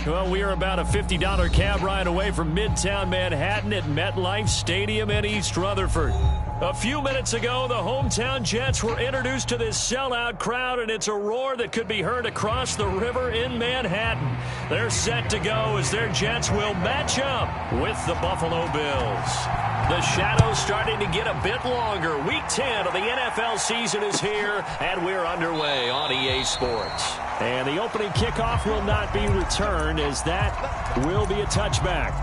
Well, we are about a $50 cab ride away from Midtown Manhattan at MetLife Stadium in East Rutherford. A few minutes ago, the hometown Jets were introduced to this sellout crowd, and it's a roar that could be heard across the river in Manhattan. They're set to go as their Jets will match up with the Buffalo Bills. The shadow's starting to get a bit longer. Week 10 of the NFL season is here, and we're underway on EA Sports. And the opening kickoff will not be returned, as that will be a touchback.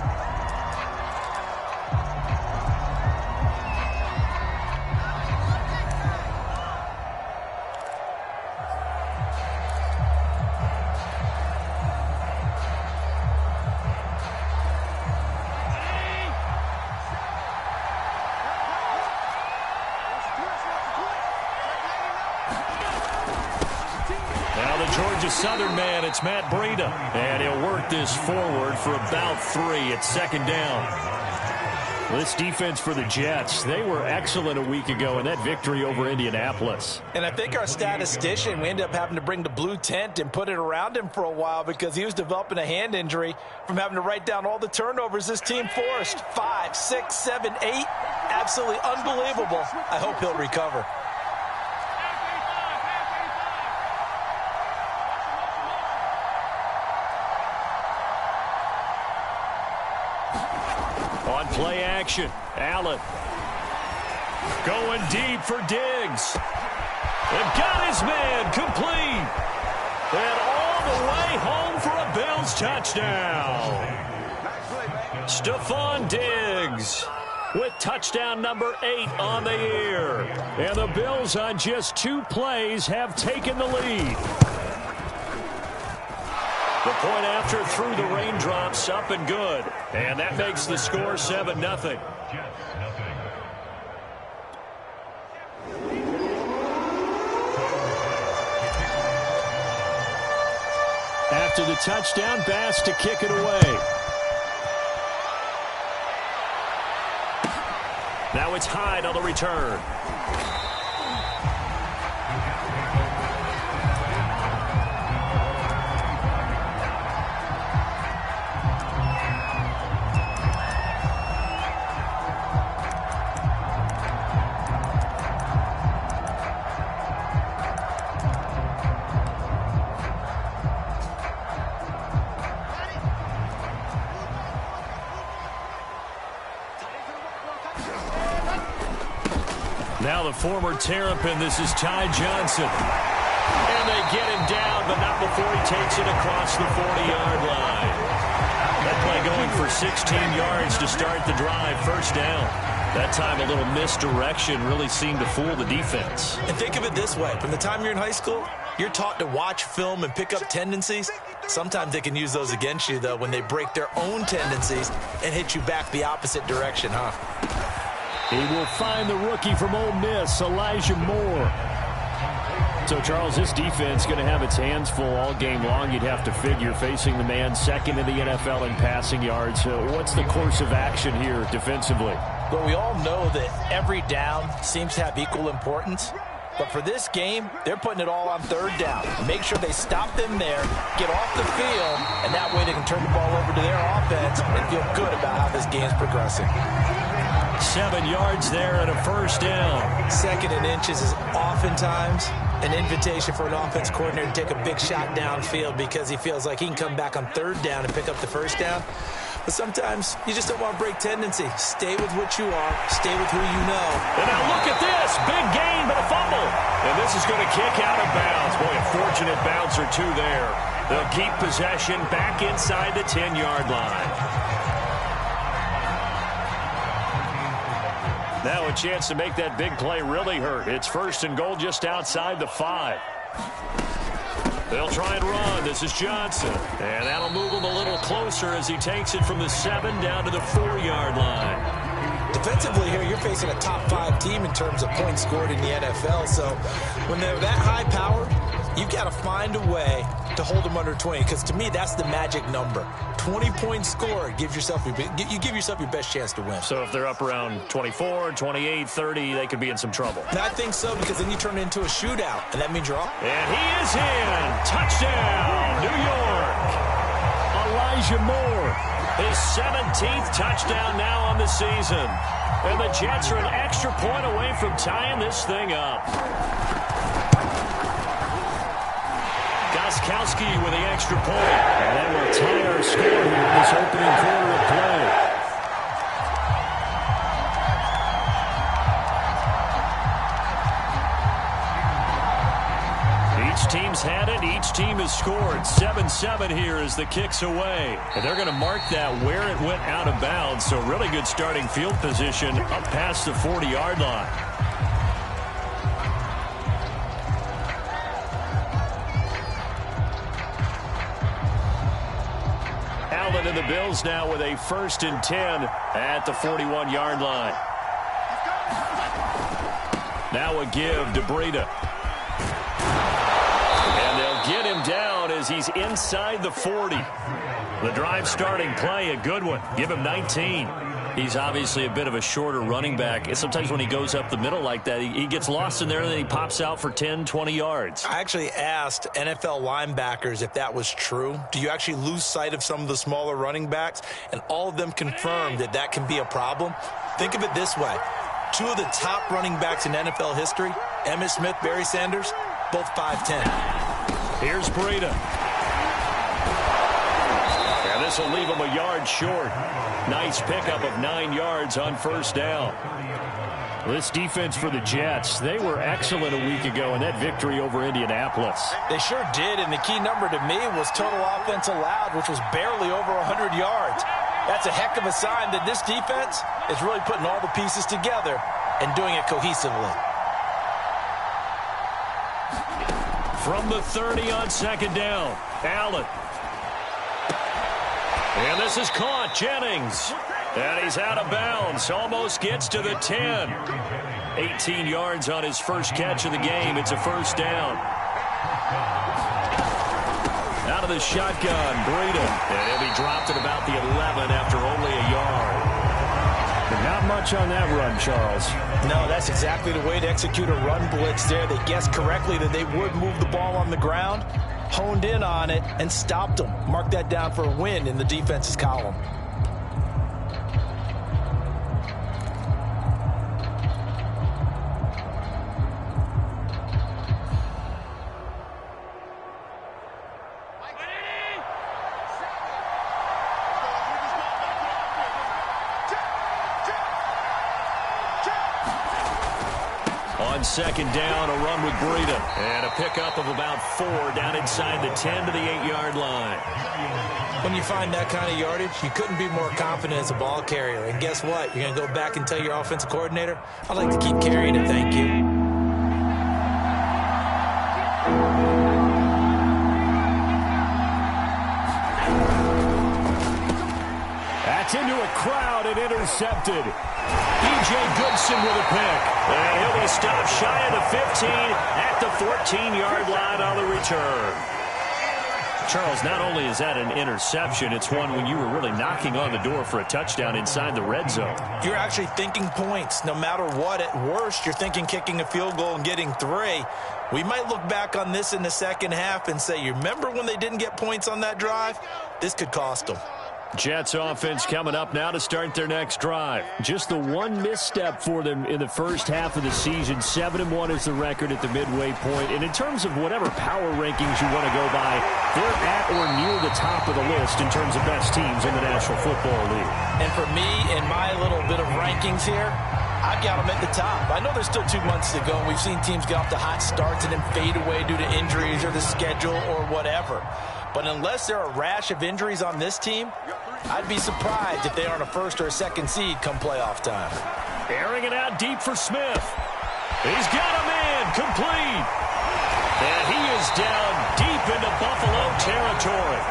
Southern man, it's Matt Breida, and he'll work this forward for about 3 at second down. This defense for the Jets, they were excellent a week ago in that victory over Indianapolis. And I think our statistician, we ended up having to bring the blue tent and put it around him for a while because he was developing a hand injury from having to write down all the turnovers this team forced. 5, 6, 7, 8. Absolutely unbelievable. I hope he'll recover. On play action, Allen going deep for Diggs. They've got his man complete. And all the way home for a Bills touchdown. Stephon Diggs with touchdown number 8 on the year. And the Bills on just 2 plays have taken the lead. The point after through the raindrops, up and good. And that makes the score 7-0. After the touchdown, Bass to kick it away. Now it's Hyde on the return. Now the former Terrapin, this is Ty Johnson. And they get him down, but not before he takes it across the 40-yard line. That play going for 16 yards to start the drive, first down. That time a little misdirection really seemed to fool the defense. And think of it this way. From the time you're in high school, you're taught to watch film and pick up tendencies. Sometimes they can use those against you, though, when they break their own tendencies and hit you back the opposite direction, huh? He will find the rookie from Ole Miss, Elijah Moore. So, Charles, this defense going to have its hands full all game long, you'd have to figure, facing the man second in the NFL in passing yards. What's the course of action here defensively? Well, we all know that every down seems to have equal importance. But for this game, they're putting it all on third down. Make sure they stop them there, get off the field, and that way they can turn the ball over to their offense and feel good about how this game's progressing. 7 yards there and a first down. 2nd and inches is oftentimes an invitation for an offense coordinator to take a big shot downfield because he feels like he can come back on third down and pick up the first down. But sometimes you just don't want to break tendency. Stay with what you are. Stay with who you know. And now look at this. Big gain, but a fumble. And this is going to kick out of bounds. Boy, a fortunate bounce or two there. They'll keep possession back inside the 10-yard line. Now a chance to make that big play really hurt. It's 1st and goal just outside the 5. They'll try and run. This is Johnson. And that'll move him a little closer as he takes it from the 7 down to the 4-yard line. Defensively here, you're facing a top 5 team in terms of points scored in the NFL. So when they're that high powered, you've got to find a way to hold them under 20, because to me, that's the magic number. 20 points scored gives yourself you give yourself your best chance to win. So if they're up around 24, 28, 30, they could be in some trouble. And I think so, because then you turn it into a shootout, and that means you're off. And he is in. Touchdown, New York. Elijah Moore. His 17th touchdown now on the season. And the Jets are an extra point away from tying this thing up. Gostkowski with the extra point. And that will tie our score here in this opening quarter of play. Each team's had it. Each team has scored. 7-7 here as the kick's away. And they're going to mark that where it went out of bounds. So really good starting field position up past the 40-yard line. Allen and the Bills now with a 1st and 10 at the 41-yard line. Now a give to Breida. Get him down as he's inside the 40. The drive starting play, a good one. Give him 19. He's obviously a bit of a shorter running back. And sometimes when he goes up the middle like that, he gets lost in there and then he pops out for 10, 20 yards. I actually asked NFL linebackers if that was true. Do you actually lose sight of some of the smaller running backs? And all of them confirmed that that can be a problem. Think of it this way. 2 of the top running backs in NFL history, Emmitt Smith, Barry Sanders, both 5'10". Here's Breida. And this will leave him a yard short. Nice pickup of 9 yards on 1st down. This defense for the Jets, they were excellent a week ago in that victory over Indianapolis. They sure did, and the key number to me was total offense allowed, which was barely over 100 yards. That's a heck of a sign that this defense is really putting all the pieces together and doing it cohesively. From the 30 on 2nd down, Allen. And this is caught, Jennings. And he's out of bounds, almost gets to the 10. 18 yards on his first catch of the game. It's a 1st down. Out of the shotgun, Breida. And he'll be dropped at about the 11 after only a yard. But not much on that run, Charles. No, that's exactly the way to execute a run blitz there. They guessed correctly that they would move the ball on the ground, honed in on it, and stopped them. Mark that down for a win in the defense's column. On 2nd down, a run with Breida. And a pickup of about 4 down inside the 10 to the 8-yard line. When you find that kind of yardage, you couldn't be more confident as a ball carrier. And guess what? You're going to go back and tell your offensive coordinator, I'd like to keep carrying it, thank you. That's into a crowd and intercepted. E.J. Goodson with a pick. And he'll be stopped shy of the 15 at the 14-yard line on the return. Charles, not only is that an interception, it's one when you were really knocking on the door for a touchdown inside the red zone. You're actually thinking points. No matter what, at worst, you're thinking kicking a field goal and getting 3. We might look back on this in the second half and say, you remember when they didn't get points on that drive? This could cost them. Jets offense coming up now to start their next drive. Just the one misstep for them in the first half of the season. 7-1 is the record at the midway point. And in terms of whatever power rankings you want to go by, they're at or near the top of the list in terms of best teams in the National Football League. And for me, in my little bit of rankings here, I've got them at the top. I know there's still 2 months to go, and we've seen teams get off to hot starts and then fade away due to injuries or the schedule or whatever. But unless there are a rash of injuries on this team, I'd be surprised if they aren't a 1st or a 2nd seed come playoff time. Airing it out deep for Smith. He's got him in, complete. And he is down deep into Buffalo territory.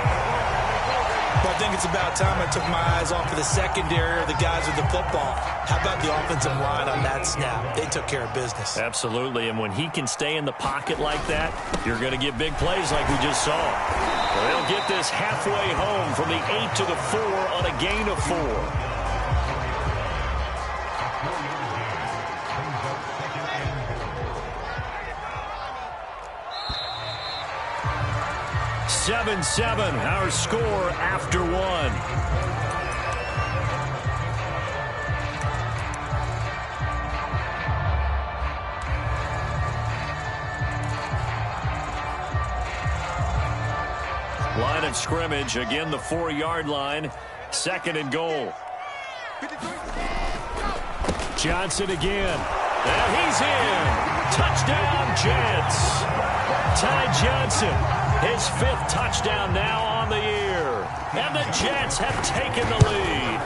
But I think it's about time I took my eyes off of the secondary or the guys with the football. How about the offensive line on that snap? They took care of business. Absolutely, and when he can stay in the pocket like that, you're going to get big plays like we just saw. Well, they'll get this halfway home from the 8 to the 4 on a gain of 4. 7-7, our score after one. Line of scrimmage, again the 4-yard line, 2nd and goal. Johnson again, and he's in. Touchdown, Jets. Ty Johnson, his 5th touchdown now on the year, and the Jets have taken the lead.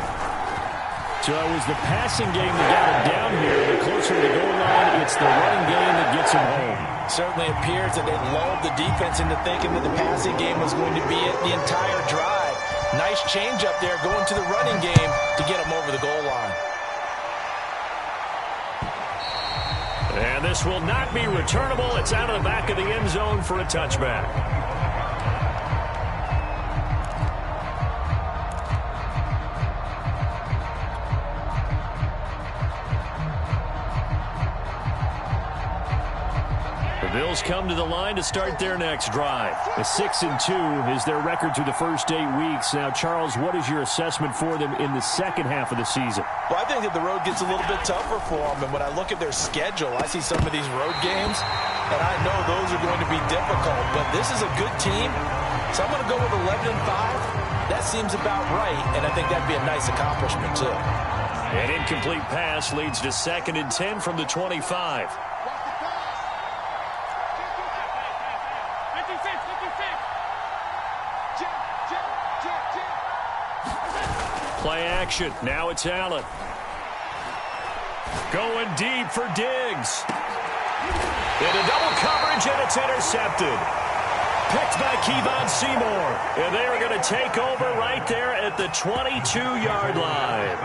So it was the passing game that got him down here, but closer to the goal line, it's the running game that gets him home. Certainly appears that they lulled the defense into thinking that the passing game was going to be it the entire drive. Nice change up there going to the running game to get him over the goal line. And this will not be returnable. It's out of the back of the end zone for a touchback. The Bills come to the line to start their next drive. A 6-2 is their record through the first 8 weeks. Now, Charles, what is your assessment for them in the second half of the season? Well, I think that the road gets a little bit tougher for them. And when I look at their schedule, I see some of these road games, and I know those are going to be difficult. But this is a good team, so I'm going to go with 11-5. That seems about right, and I think that'd be a nice accomplishment, too. An incomplete pass leads to 2nd and 10 from the 25. Play action. Now it's Allen. Going deep for Diggs. Into double coverage, and it's intercepted. Picked by Kevon Seymour. And they are going to take over right there at the 22-yard line.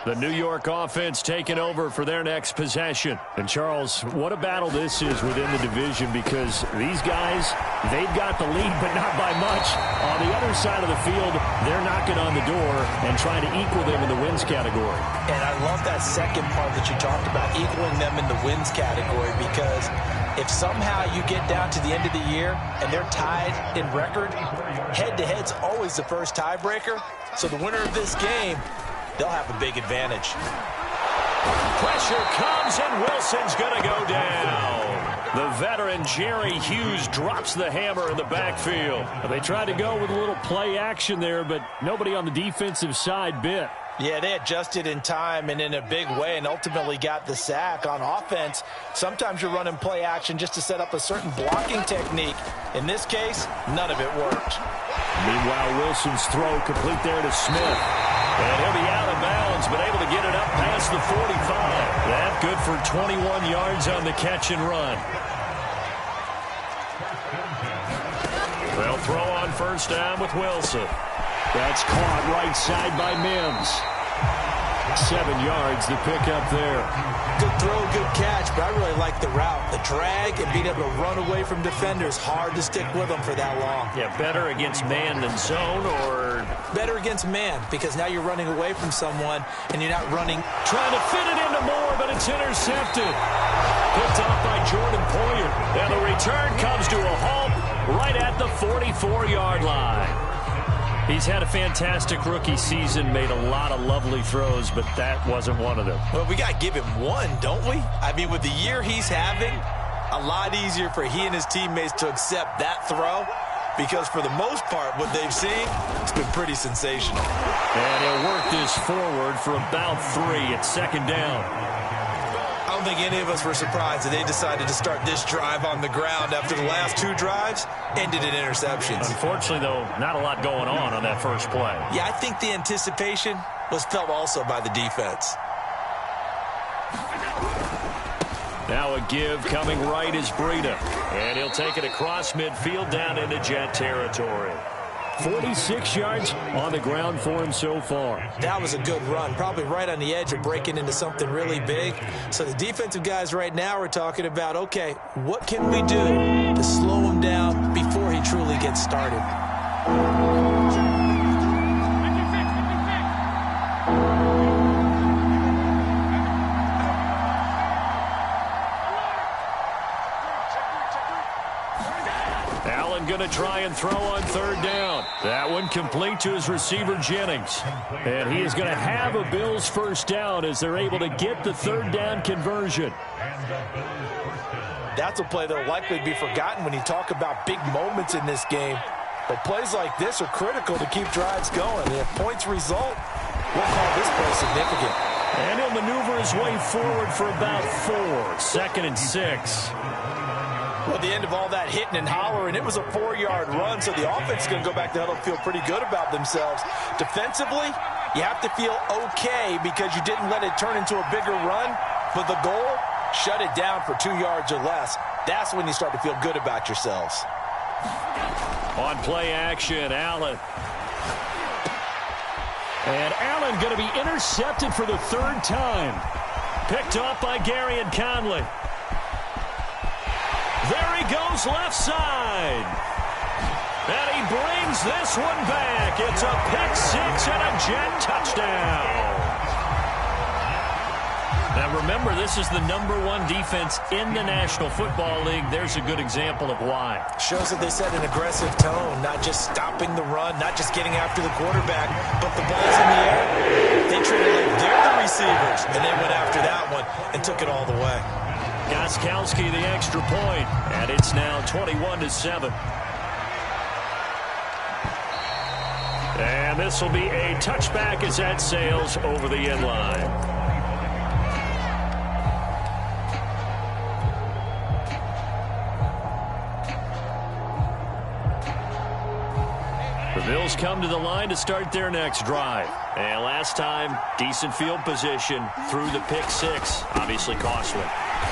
The New York offense taking over for their next possession. And, Charles, what a battle this is within the division, because these guys, they've got the lead, but not by much. On the other side of the field, they're knocking on the door and trying to equal them in the wins category. And I love that second part that you talked about, equaling them in the wins category, because if somehow you get down to the end of the year and they're tied in record, head-to-head's always the first tiebreaker. So the winner of this game, they'll have a big advantage. Pressure comes, and Wilson's going to go down. The veteran Jerry Hughes drops the hammer in the backfield. They tried to go with a little play action there, but nobody on the defensive side bit. Yeah, they adjusted in time and in a big way and ultimately got the sack. On offense, sometimes you're running play action just to set up a certain blocking technique. In this case, none of it worked. Meanwhile, Wilson's throw complete there to Smith. And he'll be out of bounds, but able to get it up past the 45. That good for 21 yards on the catch and run. They'll throw on first down with Wilson. That's caught right side by Mims. 7 yards to pick up there. Good throw, good catch, but I really like the route. The drag and being able to run away from defenders, hard to stick with them for that long. Yeah, better against man than zone, or? Better against man, because now you're running away from someone and you're not running. Trying to fit it into Moore, but it's intercepted. Picked off by Jordan Poyer. And the return comes to a halt right at the 44-yard line. He's had a fantastic rookie season, made a lot of lovely throws, but that wasn't one of them. Well, we got to give him one, don't we? I mean, with the year he's having, a lot easier for he and his teammates to accept that throw, because for the most part, what they've seen, it's been pretty sensational. And he'll work this forward for about 3 at second down. I don't think any of us were surprised that they decided to start this drive on the ground after the last 2 drives ended in interceptions. Unfortunately, though, not a lot going on that first play. Yeah, I think the anticipation was felt also by the defense. Now a give coming right is Breida. And he'll take it across midfield down into Jet territory. 46 yards on the ground for him so far. That was a good run, probably right on the edge of breaking into something really big. So the defensive guys right now are talking about, okay, what can we do to slow him down before he truly gets started. Allen going to try and throw on third down. That one complete to his receiver, Jennings. And he is going to have a Bills first down as they're able to get the third down conversion. That's a play that will likely be forgotten when you talk about big moments in this game. But plays like this are critical to keep drives going. And if points result, we'll call this play significant. And he'll maneuver his way forward for about 4. 2nd and 6. Well, at the end of all that hitting and hollering, it was a 4-yard run, so the offense is going to go back to huddle and feel pretty good about themselves. Defensively, you have to feel okay because you didn't let it turn into a bigger run. But the goal, shut it down for 2 yards or less. That's when you start to feel good about yourselves. On play action, Allen. And Allen going to be intercepted for the 3rd time. Picked off by Gary and Conley. There he goes left side. And he brings this one back. It's a pick 6 and a Jet touchdown. Now remember, this is the #1 defense in the National Football League. There's a good example of why. Shows that they set an aggressive tone, not just stopping the run, not just getting after the quarterback, but the ball's in the air. They treat it like they're the receivers, and they went after that one and took it all the way. Gostkowski the extra point, and it's now 21-7. And this will be a touchback as that sails over the end line. The Bills come to the line to start their next drive. And last time, decent field position through the pick 6. Obviously costly.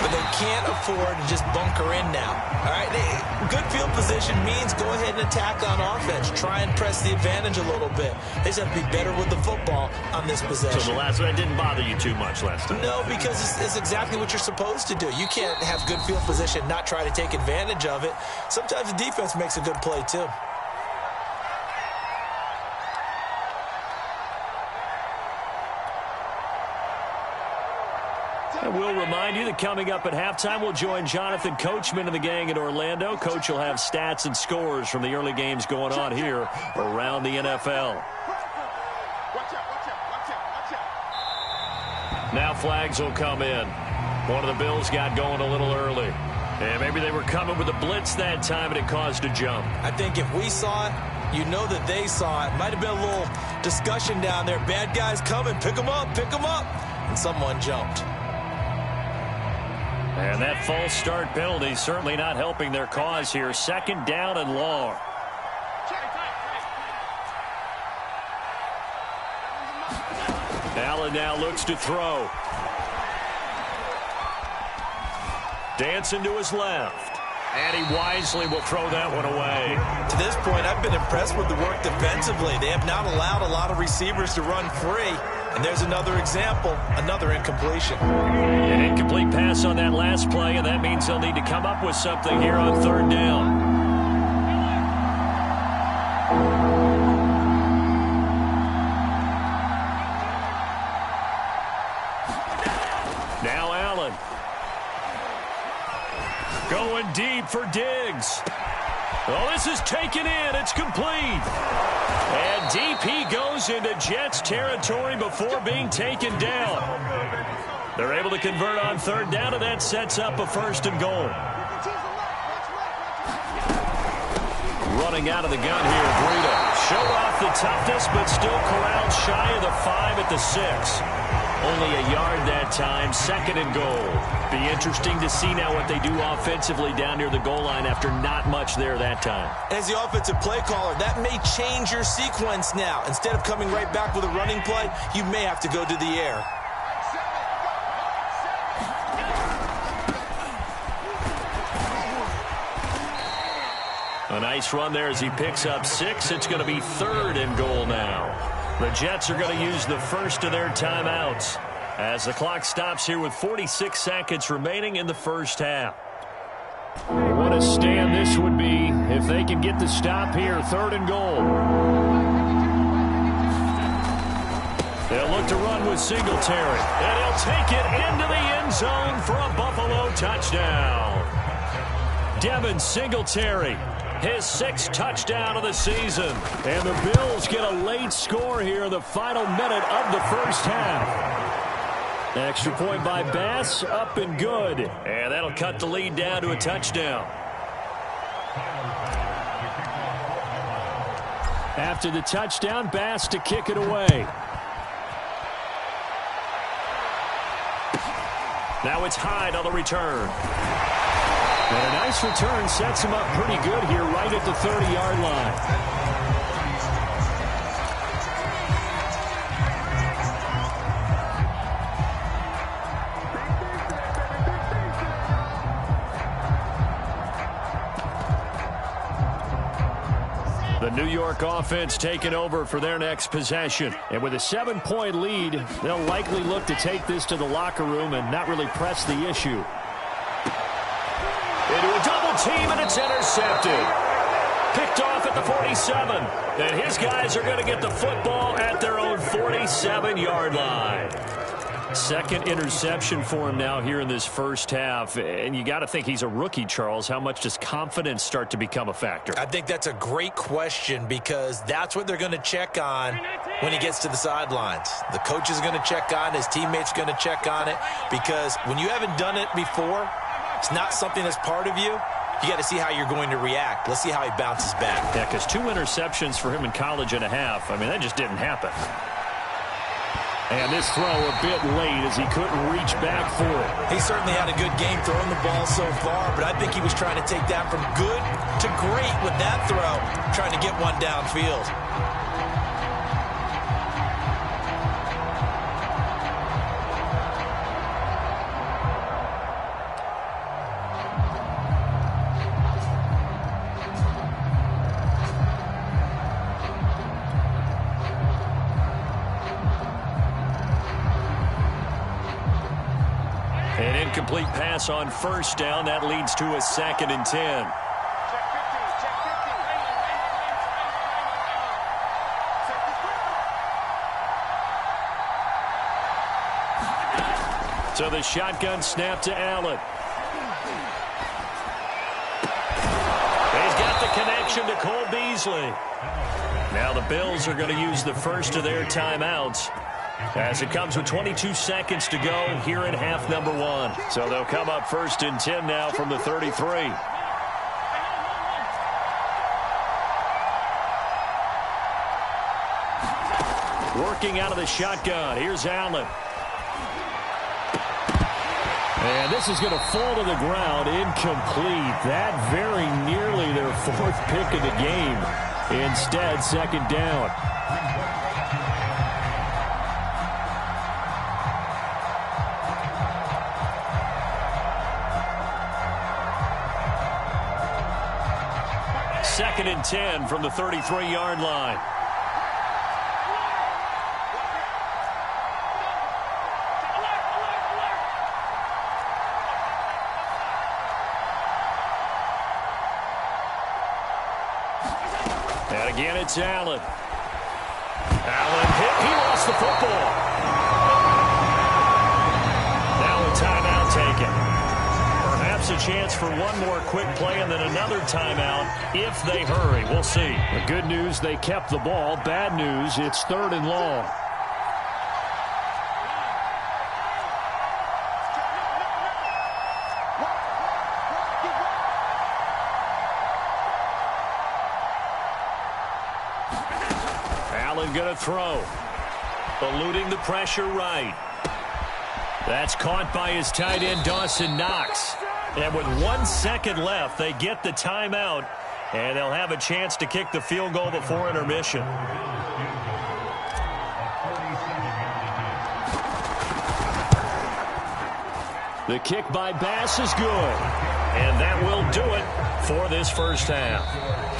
But they can't afford to just bunker in now. All right, good field position means go ahead and attack on offense. Try and press the advantage a little bit. They just have to be better with the football on this possession. So the last one didn't bother you too much last time? No, because it's exactly what you're supposed to do. You can't have good field position, not try to take advantage of it. Sometimes the defense makes a good play, too. And we'll remind you that coming up at halftime, we'll join Jonathan Coachman and the gang in Orlando. Coach will have stats and scores from the early games going on here around the NFL. Now flags will come in. One of the Bills got going a little early. And maybe they were coming with a blitz that time, and it caused a jump. I think if we saw it, you know that they saw it. Might have been a little discussion down there. Bad guys coming. Pick them up. Pick them up. And someone jumped. And that false start penalty certainly not helping their cause here. 2nd down and long. Allen now looks to throw. Dancing to his left. And he wisely will throw that one away. To this point, I've been impressed with the work defensively. They have not allowed a lot of receivers to run free. And there's another example, another incompletion. An incomplete pass on that last play, and that means they'll need to come up with something here on 3rd down. Now Allen. Going deep for Diggs. Oh, this is taken in. It's complete. And deep he goes into Jets territory before being taken down. They're able to convert on 3rd down, and that sets up a 1st and goal. Running out of the gun here, Breida. Showed off the toughness, but still corralled shy of the 5 at the 6. Only a yard that time, 2nd and goal. Be interesting to see now what they do offensively down near the goal line after not much there that time. As the offensive play caller, that may change your sequence now. Instead of coming right back with a running play, you may have to go to the air. A nice run there as he picks up 6. It's going to be 3rd and goal now. The Jets are going to use the first of their timeouts as the clock stops here with 46 seconds remaining in the first half. What a stand this would be if they can get the stop here, 3rd and goal. They'll look to run with Singletary, and he'll take it into the end zone for a Buffalo touchdown. Devin Singletary, his 6th touchdown of the season. And the Bills get a late score here in the final minute of the first half. Extra point by Bass, up and good. And that'll cut the lead down to a touchdown. After the touchdown, Bass to kick it away. Now it's Hyde on the return. And a nice return sets him up pretty good here right at the 30-yard line. The New York offense taking over for their next possession. And with a 7-point lead, they'll likely look to take this to the locker room and not really press the issue. Into a double team, and it's intercepted. Picked off at the 47. And his guys are going to get the football at their own 47-yard line. 2nd interception for him now here in this first half. And you got to think he's a rookie, Charles. How much does confidence start to become a factor? I think that's a great question because that's what they're going to check on when he gets to the sidelines. The coach is going to check on it. His teammates are going to check on it because when you haven't done it before, it's not something that's part of you. You got to see how you're going to react. Let's see how he bounces back. Yeah, because 2 interceptions for him in college and a half. I mean, that just didn't happen. And this throw a bit late as he couldn't reach back for it. He certainly had a good game throwing the ball so far, but I think he was trying to take that from good to great with that throw, trying to get one downfield. An incomplete pass on 1st down. That leads to a 2nd and 10. So the shotgun snap to Allen. He's got the connection to Cole Beasley. Now the Bills are going to use the first of their timeouts, as it comes with 22 seconds to go here in half number 1. So they'll come up 1st and 10 now from the 33. Working out of the shotgun. Here's Allen. And this is going to fall to the ground. Incomplete. That very nearly their 4th pick of the game. Instead, 2nd down. Second and 10 from the 33-yard line. And again, it's Allen. Allen hit. He lost the football. Now a timeout taken. Perhaps a chance for one more quick play and then another timeout if they hurry. We'll see. The good news, they kept the ball. Bad news, it's 3rd and long. Allen going to throw. Eluding the pressure right. That's caught by his tight end, Dawson Knox. And with 1 second left, they get the timeout, and they'll have a chance to kick the field goal before intermission. The kick by Bass is good. And that will do it for this first half.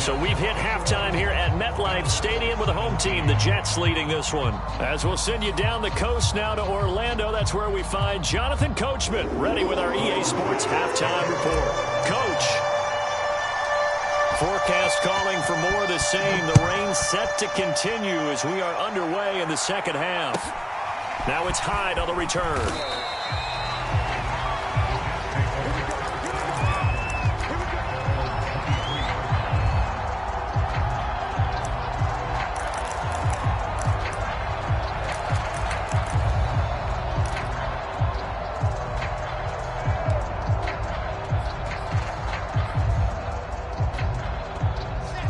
So we've hit halftime here at MetLife Stadium with the home team, the Jets, leading this one. As we'll send you down the coast now to Orlando, that's where we find Jonathan Coachman ready with our EA Sports halftime report. Coach. Forecast calling for more of the same. The rain set to continue as we are underway in the second half. Now it's Hyde on the return.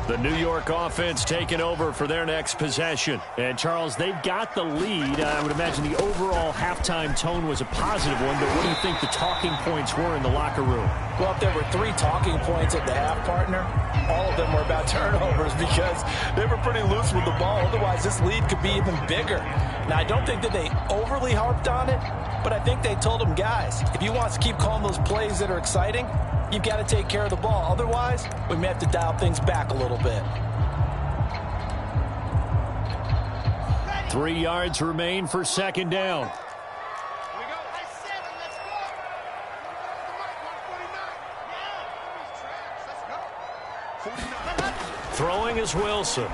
The New York offense taking over for their next possession. And, Charles, they've got the lead. I would imagine the overall halftime tone was a positive one, but what do you think the talking points were in the locker room? Well, if there were 3 talking points at the half, partner, all of them were about turnovers because they were pretty loose with the ball. Otherwise, this lead could be even bigger. Now, I don't think that they overly harped on it, but I think they told them, guys, if you want us to keep calling those plays that are exciting, you've got to take care of the ball. Otherwise, we may have to dial things back a little bit. 3 yards remain for second down. Throwing is Wilson.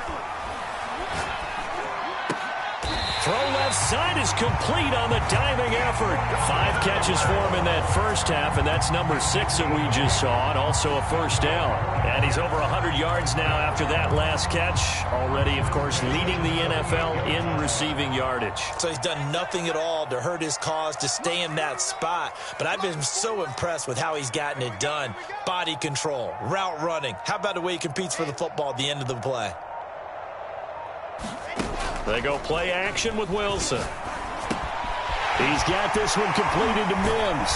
Throw left side is complete on the diving effort. 5 catches for him in that first half, and that's number 6 that we just saw, and also a first down. And he's over 100 yards now after that last catch. Already, of course, leading the NFL in receiving yardage. So he's done nothing at all to hurt his cause, to stay in that spot. But I've been so impressed with how he's gotten it done. Body control, route running. How about the way he competes for the football at the end of the play? They go play action with Wilson. He's got this one completed to Mims.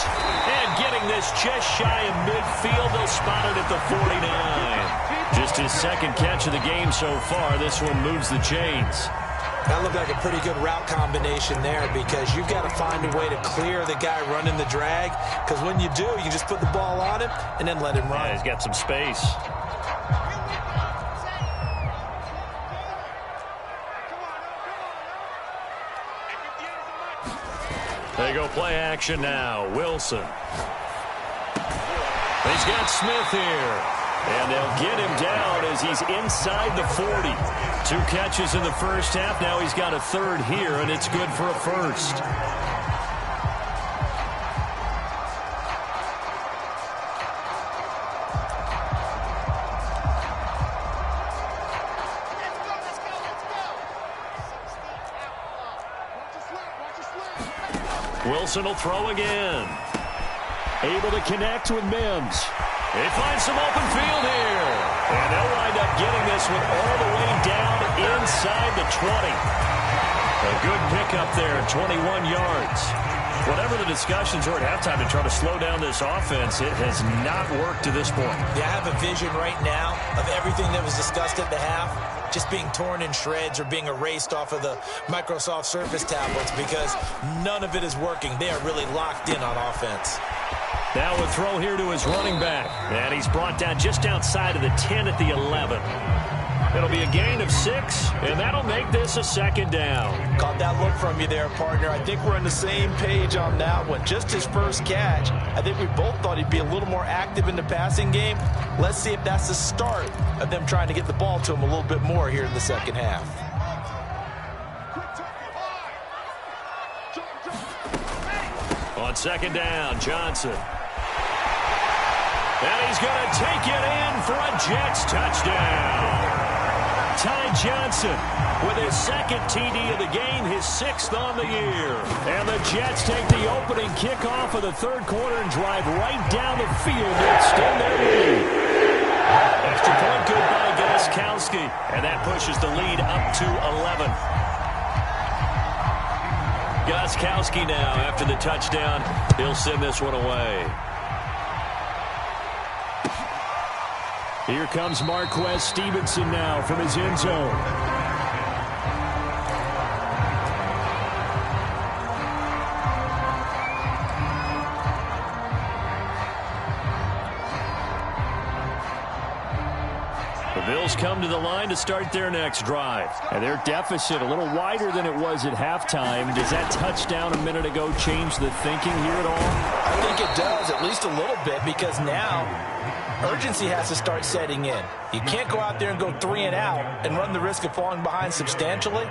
And getting this just shy of midfield, they'll spot it at the 49. Just his second catch of the game so far. This one moves the chains. That looked like a pretty good route combination there because you've got to find a way to clear the guy running the drag. Because when you do, you just put the ball on him and then let him run. Yeah, he's got some space. They go play action now. Wilson. He's got Smith here. And they'll get him down as he's inside the 40. 2 catches in the first half. Now he's got a third here, and it's good for a first. Wilson will throw again. Able to connect with Mims. They find some open field here. And they'll wind up getting this one all the way down inside the 20. A good pickup there, 21 yards. Whatever the discussions were at halftime to try to slow down this offense, it has not worked to this point. Yeah, I have a vision right now of everything that was discussed at the half just being torn in shreds or being erased off of the Microsoft Surface tablets because none of it is working. They are really locked in on offense. Now a throw here to his running back. And he's brought down just outside of the 10 at the 11. It'll be a gain of 6, and that'll make this a second down. Caught that look from you there, partner. I think we're on the same page on that one. Just his first catch. I think we both thought he'd be a little more active in the passing game. Let's see if that's the start of them trying to get the ball to him a little bit more here in the second half. On second down, Johnson. And he's going to take it in for a Jets touchdown. Ty Johnson with his second TD of the game, his 6th on the year. And the Jets take the opening kickoff of the third quarter and drive right down the field to extend their lead. Extra point good by Gostkowski, and that pushes the lead up to 11. Gostkowski now, after the touchdown, he'll send this one away. Here comes Marquez Stevenson now from his end zone. The Bills come to the line to start their next drive. And their deficit a little wider than it was at halftime. Does that touchdown a minute ago change the thinking here at all? I think it does, at least a little bit, because now urgency has to start setting in. You can't go out there and go 3 and out and run the risk of falling behind substantially,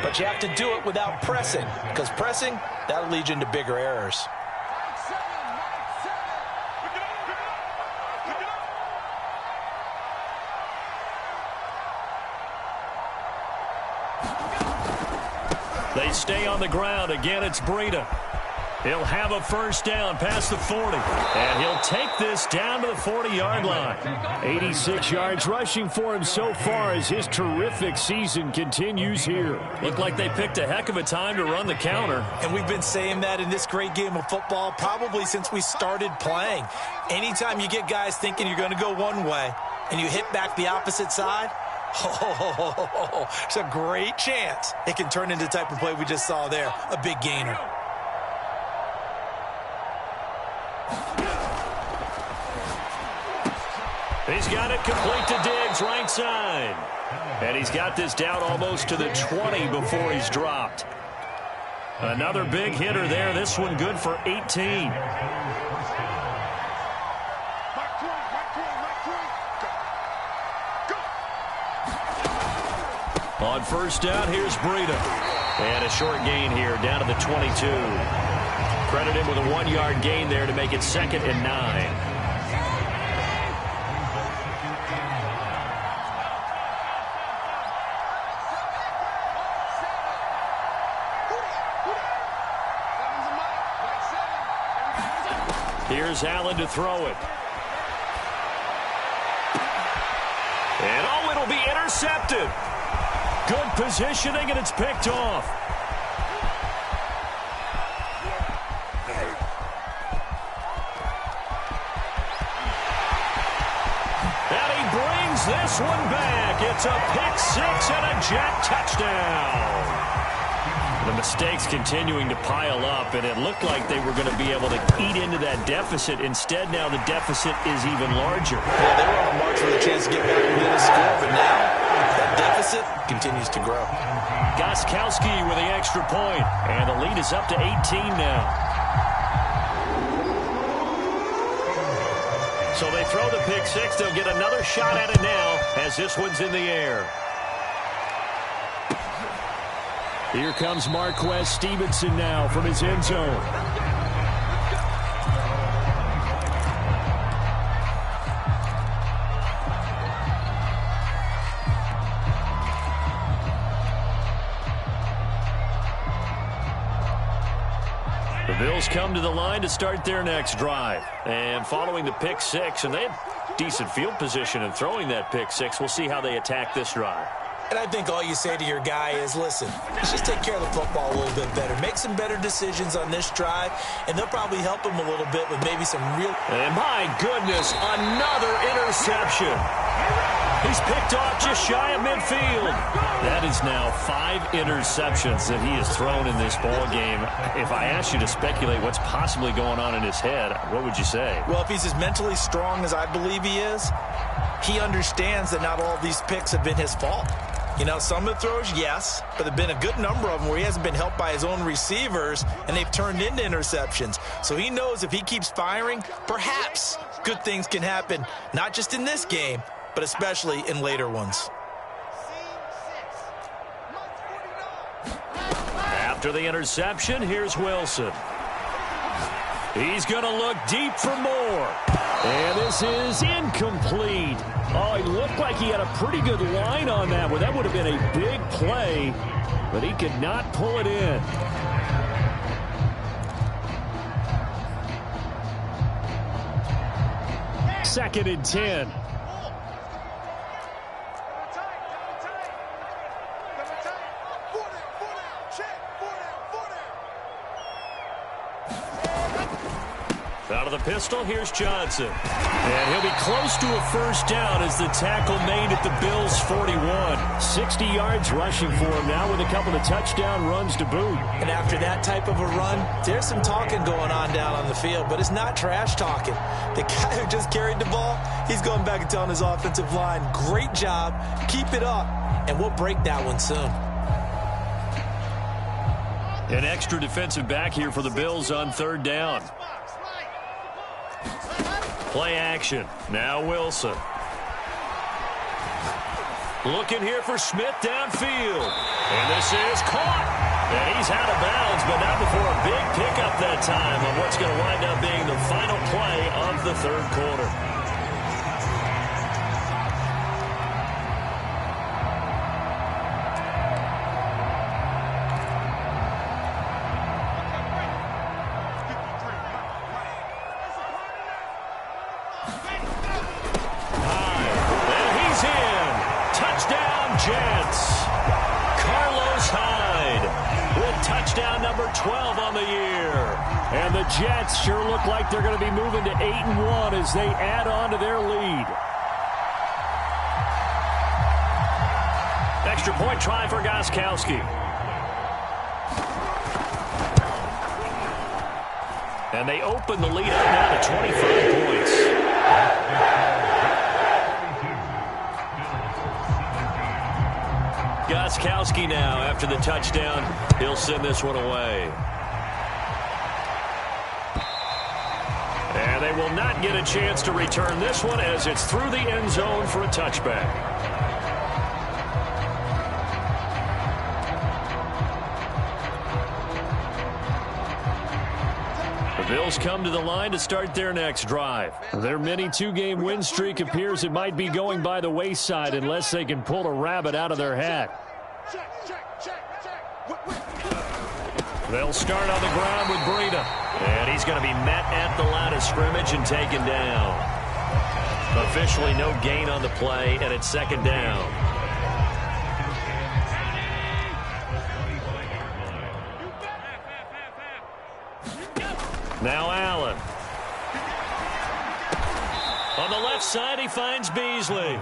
but you have to do it without pressing, because pressing, that'll lead you into bigger errors. They stay on the ground. Again, it's Breida. He'll have a first down past the 40. And he'll take this down to the 40-yard line. 86 yards rushing for him so far as his terrific season continues here. Looked like they picked a heck of a time to run the counter. And we've been saying that in this great game of football probably since we started playing. Anytime you get guys thinking you're going to go one way and you hit back the opposite side, it's a great chance it can turn into the type of play we just saw there, a big gainer. He's got it complete to Diggs, right side. And he's got this down almost to the 20 before he's dropped. Another big hitter there. This one good for 18. On first down, here's Breida. And a short gain here, down to the 22. Credit him with a 1-yard gain there to make it 2nd and 9. Here's Allen to throw it. And oh, it'll be intercepted. Good positioning, and it's picked off. And he brings this one back. It's a pick 6 and a Jet touchdown. The mistakes continuing to pile up, and it looked like they were going to be able to eat into that deficit. Instead, now the deficit is even larger. Yeah, they were on the march with a chance to get back within a score, but now that deficit continues to grow. Gostkowski with the extra point, and the lead is up to 18 now. So they throw the pick 6. They'll get another shot at it now as this one's in the air. Here comes Marquez Stevenson now from his end zone. The Bills come to the line to start their next drive. And following the pick 6, and they had decent field position in throwing that pick 6. We'll see how they attack this drive. And I think all you say to your guy is, listen, let's just take care of the football a little bit better. Make some better decisions on this drive, and they'll probably help him a little bit with maybe some real... And my goodness, another interception. He's picked off just shy of midfield. That is now 5 interceptions that he has thrown in this ball game. If I asked you to speculate what's possibly going on in his head, what would you say? Well, if he's as mentally strong as I believe he is, he understands that not all of these picks have been his fault. You know, some of the throws, yes, but there have been a good number of them where he hasn't been helped by his own receivers, and they've turned into interceptions. So he knows if he keeps firing, perhaps good things can happen, not just in this game, but especially in later ones. After the interception, here's Wilson. He's going to look deep for more. And this is incomplete. Oh, it looked like he had a pretty good line on that one. That would have been a big play, but he could not pull it in. Second and 10. Out of the pistol, here's Johnson. And he'll be close to a first down as the tackle made at the Bills' 41. 60 yards rushing for him now with a couple of touchdown runs to boot. And after that type of a run, there's some talking going on down on the field, but it's not trash talking. The guy who just carried the ball, he's going back and telling his offensive line, great job, keep it up, and we'll break that one soon. An extra defensive back here for the Bills on third down. Play action. Now Wilson. Looking here for Smith downfield. And this is caught. And he's out of bounds, but not before a big pickup that time on what's going to wind up being the final play of the third quarter. Touchdown number 12 on the year. And the Jets sure look like they're going to be moving to 8-1 as they add on to their lead. Extra point try for Gostkowski. And they open the lead up now to 25 points. Gostkowski now after the touchdown. He'll send this one away. And they will not get a chance to return this one as it's through the end zone for a touchback. The Bills come to the line to start their next drive. Their mini two-game win streak appears it might be going by the wayside unless they can pull a rabbit out of their hat. They'll start on the ground with Breida. And he's going to be met at the line of scrimmage and taken down. Officially no gain on the play, and it's second down. Now Allen. On the left side, he finds Beasley.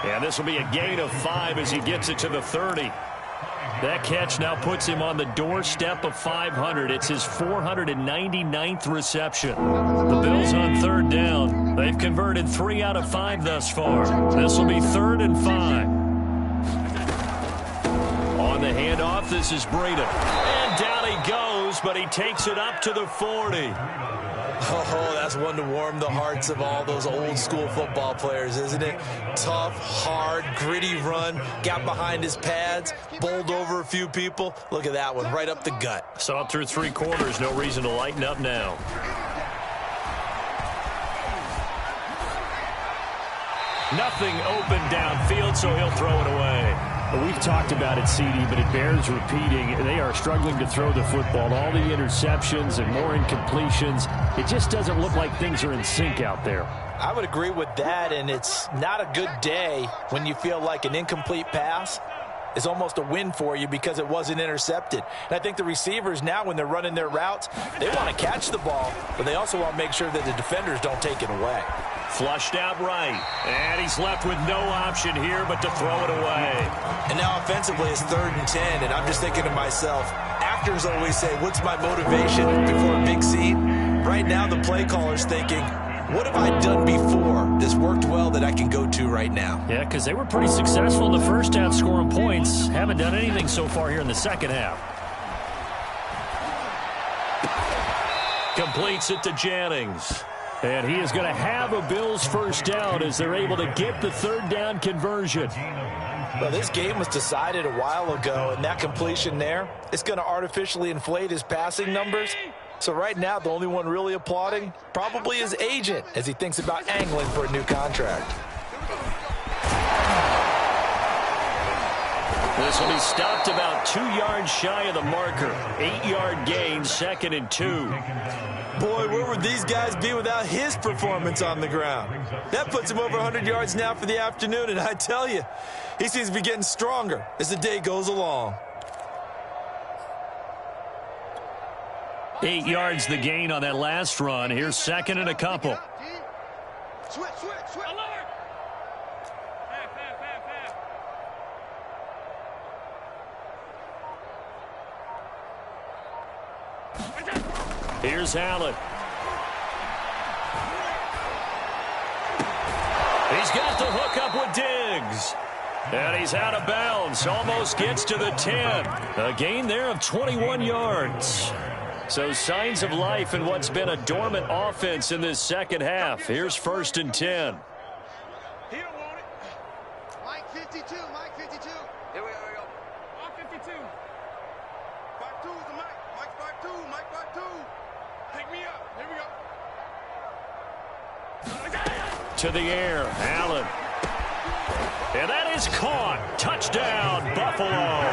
And this will be a gain of 5 as he gets it to the 30. That catch now puts him on the doorstep of 500. It's his 499th reception. The Bills on third down. They've converted 3 out of 5 thus far. This will be 3rd and 5. On the handoff, this is Breida. And down he goes, but he takes it up to the 40. Oh, that's one to warm the hearts of all those old school football players, isn't it? Tough, hard, gritty run, got behind his pads, bowled over a few people. Look at that one, right up the gut. Saw it through 3 quarters, no reason to lighten up now. Nothing open downfield, so he'll throw it away. We've talked about it, CD, but it bears repeating. They are struggling to throw the football. All the interceptions and more incompletions. It just doesn't look like things are in sync out there. I would agree with that, and it's not a good day when you feel like an incomplete pass is almost a win for you because it wasn't intercepted. And I think the receivers now, when they're running their routes, they want to catch the ball, but they also want to make sure that the defenders don't take it away. Flushed out right, and he's left with no option here but to throw it away. And now offensively it's 3rd and 10, and I'm just thinking to myself, actors always say, what's my motivation before a big scene? Right now the play caller's thinking, what have I done before that's worked well that I can go to right now? Yeah, because they were pretty successful in the first half scoring points. Haven't done anything so far here in the second half. Completes it to Jennings. And he is going to have a Bills first down as they're able to get the 3rd down conversion. Well, this game was decided a while ago, and that completion there, it's going to artificially inflate his passing numbers. So right now, the only one really applauding probably his agent as he thinks about angling for a new contract. This will be stopped about 2 yards shy of the marker. 8-yard gain, 2nd and 2. Boy, where would these guys be without his performance on the ground? That puts him over 100 yards now for the afternoon, and I tell you, he seems to be getting stronger as the day goes along. 8 yards the gain on that last run. Here's 2nd and a couple. Switch. Alert! Here's Allen. He's got the hook up with Diggs. And he's out of bounds. Almost gets to the 10. A gain there of 21 yards. So signs of life in what's been a dormant offense in this second half. Here's 1st and 10. He don't want it. Mike 52, Mike 52. Here we go. Mike 52. 5-2 is the Mike. Mike 5-2, Mike 5-2. Pick me up. Here we go. To the air, Allen. And that is caught. Touchdown, Buffalo.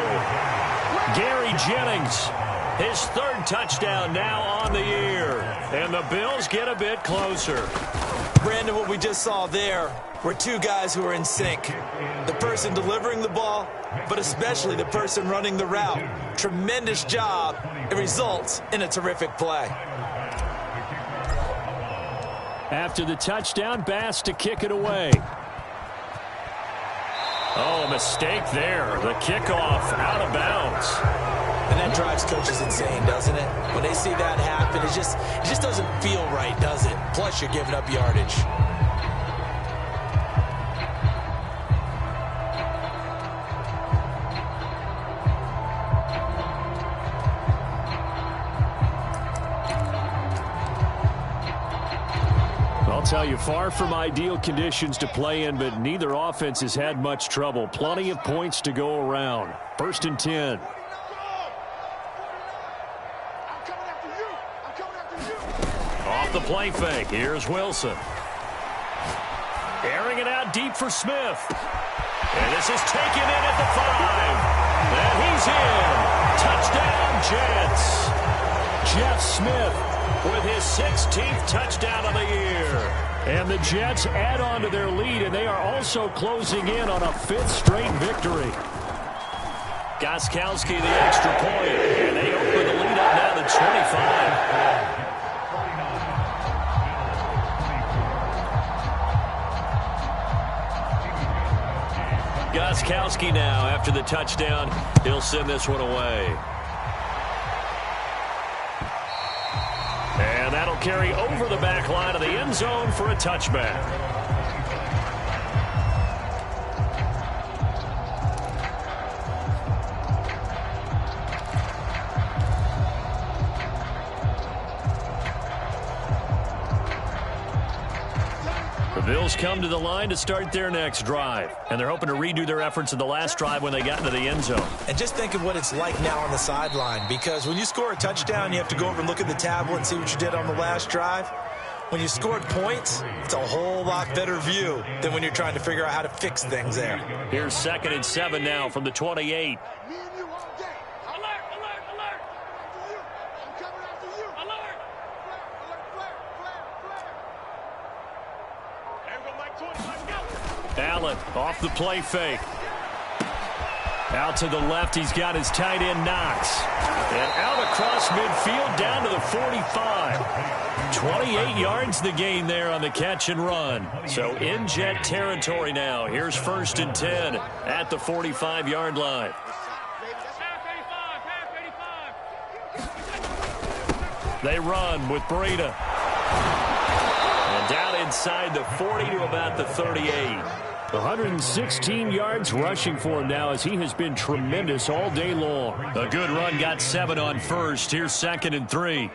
Gary Jennings, his 3rd touchdown now on the year. And the Bills get a bit closer. Brandon, what we just saw there were two guys who are in sync. The person delivering the ball, but especially the person running the route. Tremendous job. It results in a terrific play. After the touchdown, Bass to kick it away. Oh, a mistake there. The kickoff out of bounds. And that drives coaches insane, doesn't it? When they see that happen, it just doesn't feel right, does it? Plus, you're giving up yardage. I'll tell you, far from ideal conditions to play in, but neither offense has had much trouble. Plenty of points to go around. 1st and 10. Off the play fake. Here's Wilson. Airing it out deep for Smith. And this is taken in at the 5. And he's in. Touchdown, Jets. Jeff Smith with his 16th touchdown of the year. And the Jets add on to their lead, and they are also closing in on a 5th straight victory. Gostkowski the extra point, and they open the lead up now to 25. Gostkowski now, after the touchdown, he'll send this one away. And that'll carry over the back line of the end zone for a touchback. The Bills come to the line to start their next drive. And they're hoping to redo their efforts in the last drive when they got into the end zone. And just think of what it's like now on the sideline, because when you score a touchdown, you have to go over and look at the tablet and see what you did on the last drive. When you scored points, it's a whole lot better view than when you're trying to figure out how to fix things there. Here's 2nd and 7 now from the 28. Allen off the play fake. Out to the left, he's got his tight end Knox. And out across midfield down to the 45. 28 yards the gain there on the catch and run. So in Jet territory now. Here's 1st and 10 at the 45-yard line. They run with Breida. And down inside the 40 to about the 38. 116 yards rushing for him now as he has been tremendous all day long. A good run, got 7 on first. Here's 2nd and 3.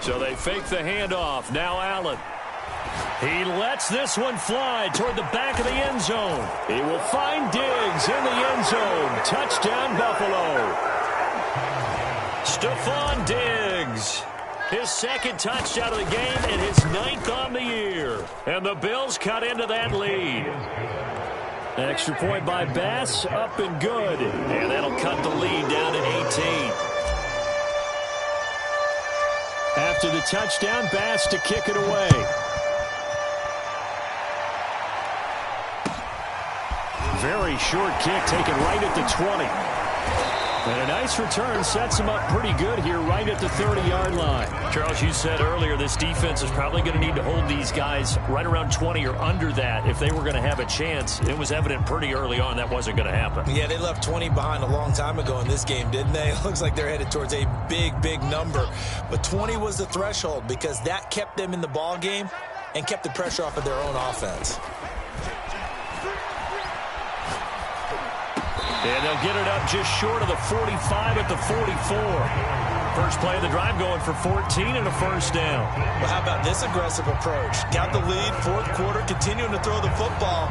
So they fake the handoff. Now Allen. He lets this one fly toward the back of the end zone. He will find Diggs in the end zone. Touchdown, Buffalo. Stephon Diggs. His 2nd touchdown of the game and his 9th on the year. And the Bills cut into that lead. Extra point by Bass, up and good. And that'll cut the lead down to 18. After the touchdown, Bass to kick it away. Very short kick taken right at the 20. And a nice return sets him up pretty good here right at the 30-yard line. Charles, you said earlier this defense is probably going to need to hold these guys right around 20 or under that if they were going to have a chance. It was evident pretty early on that wasn't going to happen. Yeah, they left 20 behind a long time ago in this game, didn't they? It looks like they're headed towards a big, big number. But 20 was the threshold because that kept them in the ball game and kept the pressure off of their own offense. And they'll get it up just short of the 45 at the 44. First play of the drive going for 14 and a first down. Well, how about this aggressive approach? Got the lead, fourth quarter, continuing to throw the football.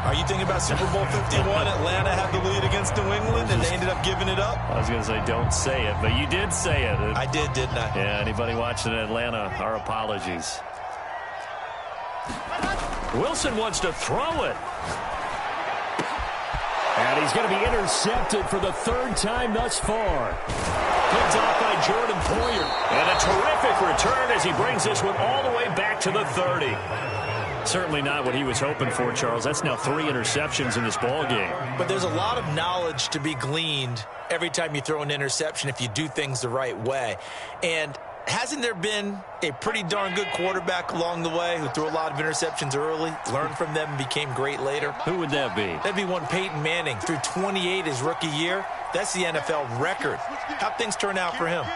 Are you thinking about Super Bowl 51? Atlanta had the lead against New England, and they ended up giving it up? I was going to say, don't say it, but you did say it. I did, didn't I? Yeah, anybody watching in Atlanta, our apologies. Wilson wants to throw it. And he's going to be intercepted for the third time thus far. Picked off by Jordan Poyer. And a terrific return as he brings this one all the way back to the 30. Certainly not what he was hoping for, Charles. That's now 3 interceptions in this ball game. But there's a lot of knowledge to be gleaned every time you throw an interception if you do things the right way. And hasn't there been a pretty darn good quarterback along the way who threw a lot of interceptions early, learned from them, and became great later? Who would that be? That'd be one Peyton Manning. Threw 28 his rookie year. That's the NFL record. How'd things turn out for him?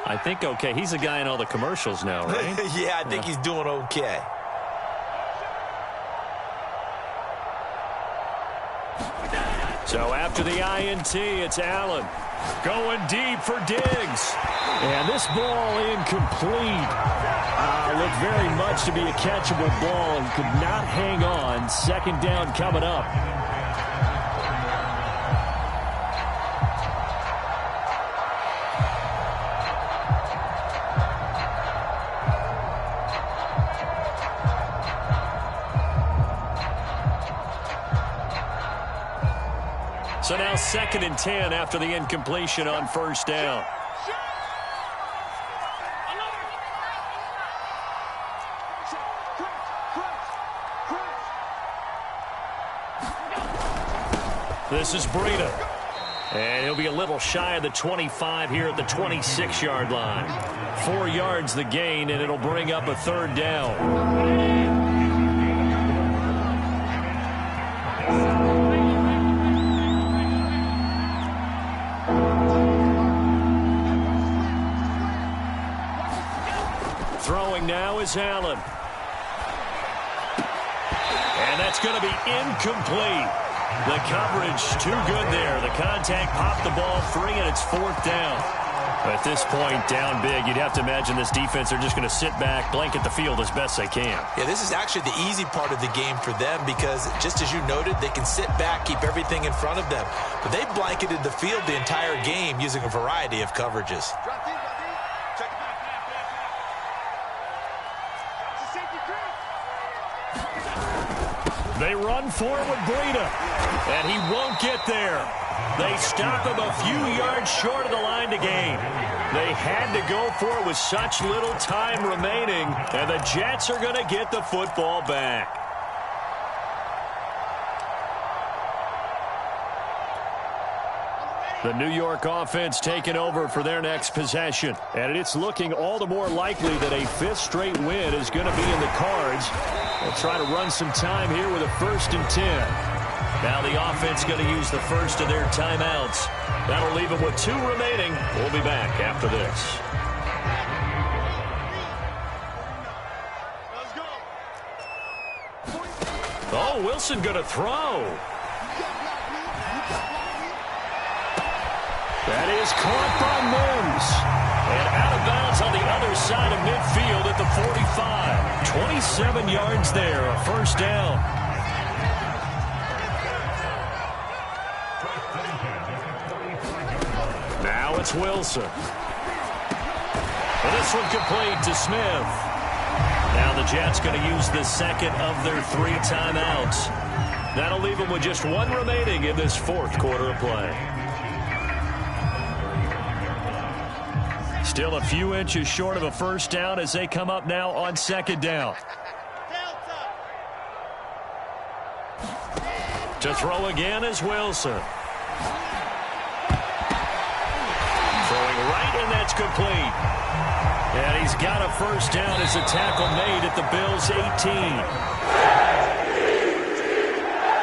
I think okay. He's a guy in all the commercials now, right? Yeah, I think he's doing okay. So after the INT, it's Allen. Going deep for Diggs. And this ball incomplete. Looked very much to be a catchable ball and could not hang on. Second down coming up. So now 2nd and 10 after the incompletion on first down. This is Breida. And he'll be a little shy of the 25 here at the 26-yard line. 4 yards the gain, and it'll bring up a third down. Throwing now is Allen. And that's going to be incomplete. The coverage too good there. The contact popped the ball free, and it's 4th down. At this point, down big, you'd have to imagine this defense are just going to sit back, blanket the field as best they can. Yeah, this is actually the easy part of the game for them because, just as you noted, they can sit back, keep everything in front of them. But they blanketed the field the entire game using a variety of coverages. They run forward with Breida, and he won't get there. They stop him a few yards short of the line to gain. They had to go for it with such little time remaining, and the Jets are going to get the football back. The New York offense taking over for their next possession. And it's looking all the more likely that a 5th straight win is going to be in the cards. They'll try to run some time here with a 1st and 10. Now the offense going to use the first of their timeouts. That'll leave them with 2 remaining. We'll be back after this. Oh, Wilson going to throw. That is caught by Mims. And out of bounds on the other side of midfield at the 45. 27 yards there, a first down. Now it's Wilson. And this one complete to Smith. Now the Jets going to use the second of their 3 timeouts. That'll leave them with just 1 remaining in this 4th quarter of play. Still a few inches short of a first down as they come up now on 2nd down. To throw again is Wilson. Throwing right, and that's complete. And he's got a first down as a tackle made at the Bills' 18.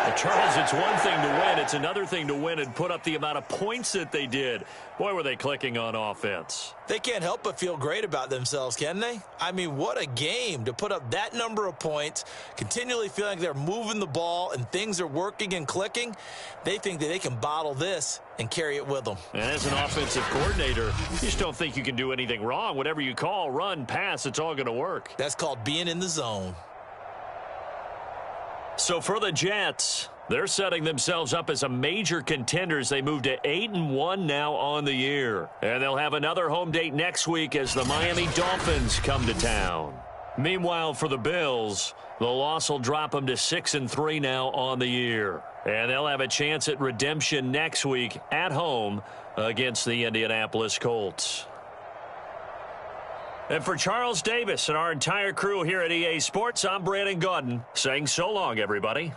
The Charles, it's one thing to win. It's another thing to win and put up the amount of points that they did. Boy, were they clicking on offense. They can't help but feel great about themselves, can they? I mean, what a game to put up that number of points, continually feeling like they're moving the ball and things are working and clicking. They think that they can bottle this and carry it with them. And as an offensive coordinator, you just don't think you can do anything wrong. Whatever you call, run, pass, it's all going to work. That's called being in the zone. So for the Jets, they're setting themselves up as a major contender as they move to 8-1 now on the year. And they'll have another home date next week as the Miami Dolphins come to town. Meanwhile, for the Bills, the loss will drop them to 6-3 now on the year. And they'll have a chance at redemption next week at home against the Indianapolis Colts. And for Charles Davis and our entire crew here at EA Sports, I'm Brandon Gaudin saying so long, everybody.